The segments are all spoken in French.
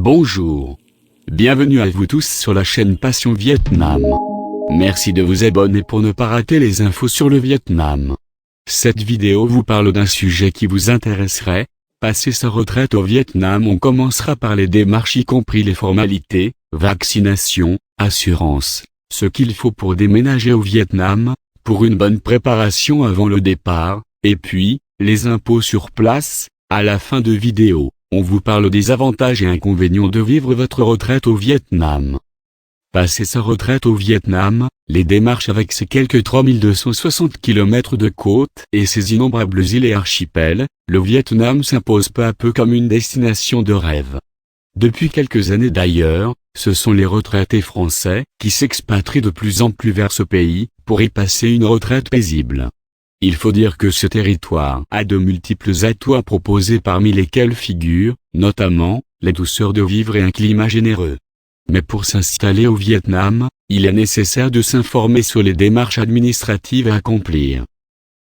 Bonjour. Bienvenue à vous tous sur la chaîne Passion Vietnam. Merci de vous abonner pour ne pas rater les infos sur le Vietnam. Cette vidéo vous parle d'un sujet qui vous intéresserait. Passer sa retraite au Vietnam. On commencera par les démarches y compris les formalités, vaccination, assurance, ce qu'il faut pour déménager au Vietnam, pour une bonne préparation avant le départ, et puis, les impôts sur place. À la fin de vidéo, on vous parle des avantages et inconvénients de vivre votre retraite au Vietnam. Passer sa retraite au Vietnam, les démarches avec ses quelques 3260 km de côte et ses innombrables îles et archipels, le Vietnam s'impose peu à peu comme une destination de rêve. Depuis quelques années d'ailleurs, ce sont les retraités français qui s'expatrient de plus en plus vers ce pays, pour y passer une retraite paisible. Il faut dire que ce territoire a de multiples atouts à proposer parmi lesquels figurent, notamment, la douceur de vivre et un climat généreux. Mais pour s'installer au Vietnam, il est nécessaire de s'informer sur les démarches administratives à accomplir.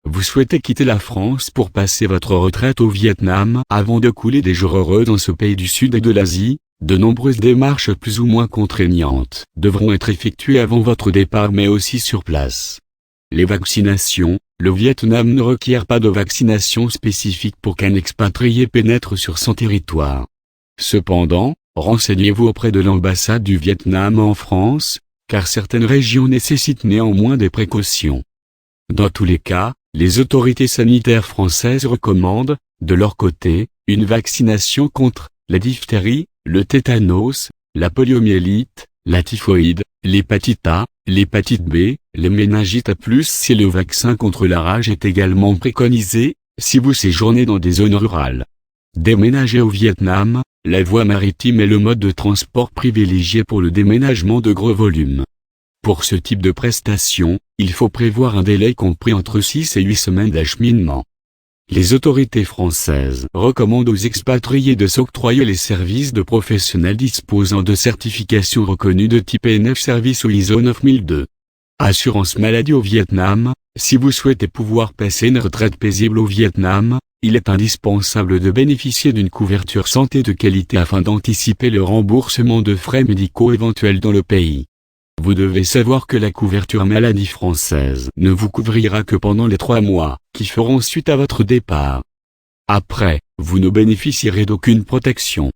Vous souhaitez quitter la France pour passer votre retraite au Vietnam avant de couler des jours heureux dans ce pays du Sud et de l'Asie, de nombreuses démarches plus ou moins contraignantes devront être effectuées avant votre départ mais aussi sur place. Les vaccinations. Le Vietnam ne requiert pas de vaccination spécifique pour qu'un expatrié pénètre sur son territoire. Cependant, renseignez-vous auprès de l'ambassade du Vietnam en France, car certaines régions nécessitent néanmoins des précautions. Dans tous les cas, les autorités sanitaires françaises recommandent, de leur côté, une vaccination contre la diphtérie, le tétanos, la poliomyélite, la typhoïde, l'hépatite A, l'hépatite B, les méningites A+, et le vaccin contre la rage est également préconisé, si vous séjournez dans des zones rurales. Déménager au Vietnam, la voie maritime est le mode de transport privilégié pour le déménagement de gros volumes. Pour ce type de prestation, il faut prévoir un délai compris entre 6 et 8 semaines d'acheminement. Les autorités françaises recommandent aux expatriés de s'octroyer les services de professionnels disposant de certifications reconnues de type ENF Service ou ISO 9002. Assurance maladie au Vietnam. Si vous souhaitez pouvoir passer une retraite paisible au Vietnam, il est indispensable de bénéficier d'une couverture santé de qualité afin d'anticiper le remboursement de frais médicaux éventuels dans le pays. Vous devez savoir que la couverture maladie française ne vous couvrira que pendant les 3 mois qui feront suite à votre départ. Après, vous ne bénéficierez d'aucune protection.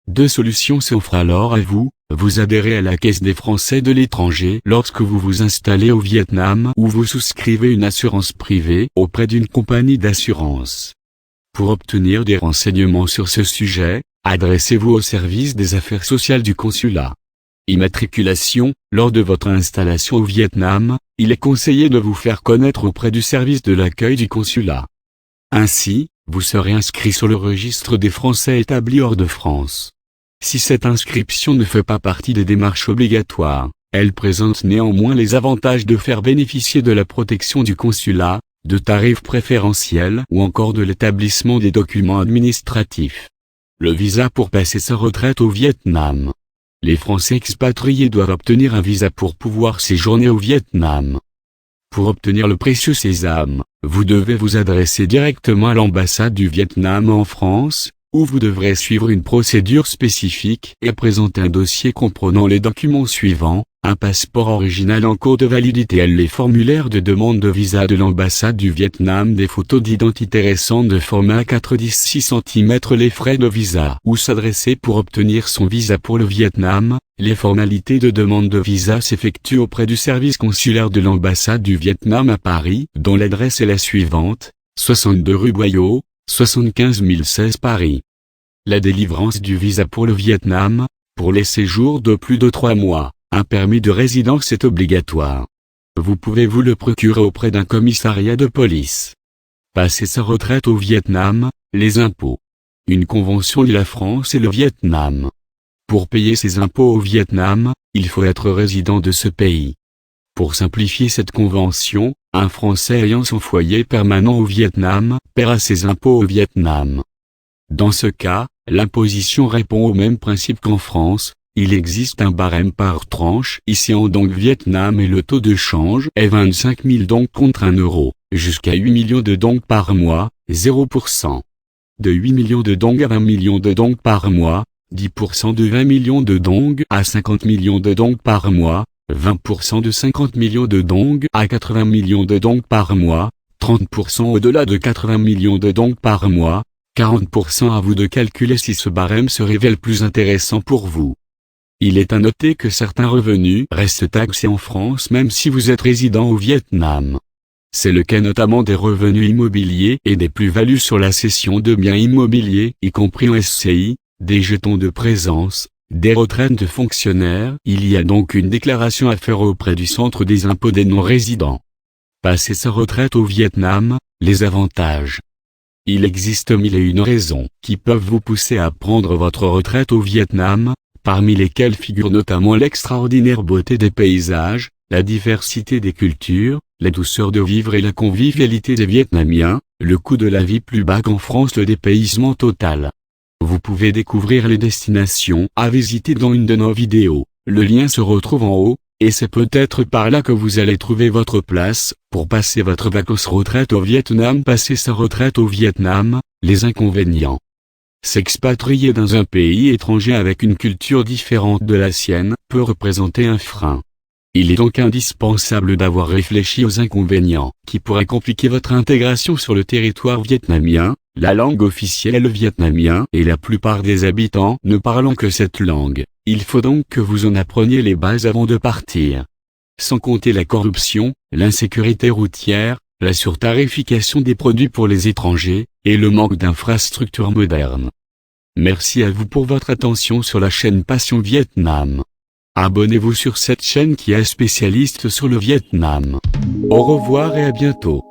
2 solutions s'offrent alors à vous. Vous adhérez à la Caisse des Français de l'étranger lorsque vous vous installez au Vietnam ou vous souscrivez une assurance privée auprès d'une compagnie d'assurance. Pour obtenir des renseignements sur ce sujet, adressez-vous au service des affaires sociales du consulat. Immatriculation. Lors de votre installation au Vietnam, il est conseillé de vous faire connaître auprès du service de l'accueil du consulat. Ainsi, vous serez inscrit sur le registre des Français établis hors de France. Si cette inscription ne fait pas partie des démarches obligatoires, elle présente néanmoins les avantages de faire bénéficier de la protection du consulat, de tarifs préférentiels ou encore de l'établissement des documents administratifs. Le visa pour passer sa retraite au Vietnam. Les Français expatriés doivent obtenir un visa pour pouvoir séjourner au Vietnam. Pour obtenir le précieux sésame, vous devez vous adresser directement à l'ambassade du Vietnam en France, où vous devrez suivre une procédure spécifique et présenter un dossier comprenant les documents suivants, un passeport original en cours de validité, les formulaires de demande de visa de l'ambassade du Vietnam, des photos d'identité récentes de format 4x6 cm, les frais de visa, où s'adresser pour obtenir son visa pour le Vietnam. Les formalités de demande de visa s'effectuent auprès du service consulaire de l'ambassade du Vietnam à Paris, dont l'adresse est la suivante, 62 rue Boyau, 75 016 Paris. La délivrance du visa pour le Vietnam, pour les séjours de plus de 3 mois, un permis de résidence est obligatoire. Vous pouvez vous le procurer auprès d'un commissariat de police. Passer sa retraite au Vietnam, les impôts. Une convention lie la France et le Vietnam. Pour payer ses impôts au Vietnam, il faut être résident de ce pays. Pour simplifier cette convention, un Français ayant son foyer permanent au Vietnam paiera ses impôts au Vietnam. Dans ce cas, l'imposition répond au même principe qu'en France. Il existe un barème par tranche ici en dong Vietnam et le taux de change est 25 000 dong contre 1 euro, jusqu'à 8 millions de dong par mois, 0%. De 8 millions de dong à 20 millions de dong par mois, 10% de 20 millions de dong à 50 millions de dong par mois, 20% de 50 millions de dong à 80 millions de dong par mois, 30% au-delà de 80 millions de dong par mois, 40%. À vous de calculer si ce barème se révèle plus intéressant pour vous. Il est à noter que certains revenus restent taxés en France même si vous êtes résident au Vietnam. C'est le cas notamment des revenus immobiliers et des plus-values sur la cession de biens immobiliers, y compris en SCI, des jetons de présence, des retraites de fonctionnaires. Il y a donc une déclaration à faire auprès du centre des impôts des non-résidents. Passer sa retraite au Vietnam, les avantages. Il existe 1001 raisons qui peuvent vous pousser à prendre votre retraite au Vietnam, parmi lesquelles figure notamment l'extraordinaire beauté des paysages, la diversité des cultures, la douceur de vivre et la convivialité des Vietnamiens, le coût de la vie plus bas qu'en France, le dépaysement total. Vous pouvez découvrir les destinations à visiter dans une de nos vidéos, le lien se retrouve en haut, et c'est peut-être par là que vous allez trouver votre place, pour passer votre vacances retraite au Vietnam. Passer sa retraite au Vietnam, les inconvénients. S'expatrier dans un pays étranger avec une culture différente de la sienne peut représenter un frein. Il est donc indispensable d'avoir réfléchi aux inconvénients qui pourraient compliquer votre intégration sur le territoire vietnamien. La langue officielle est le vietnamien et la plupart des habitants ne parlant que cette langue. Il faut donc que vous en appreniez les bases avant de partir. Sans compter la corruption, l'insécurité routière, la surtarification des produits pour les étrangers, et le manque d'infrastructures modernes. Merci à vous pour votre attention sur la chaîne Passion Vietnam. Abonnez-vous sur cette chaîne qui est spécialiste sur le Vietnam. Au revoir et à bientôt.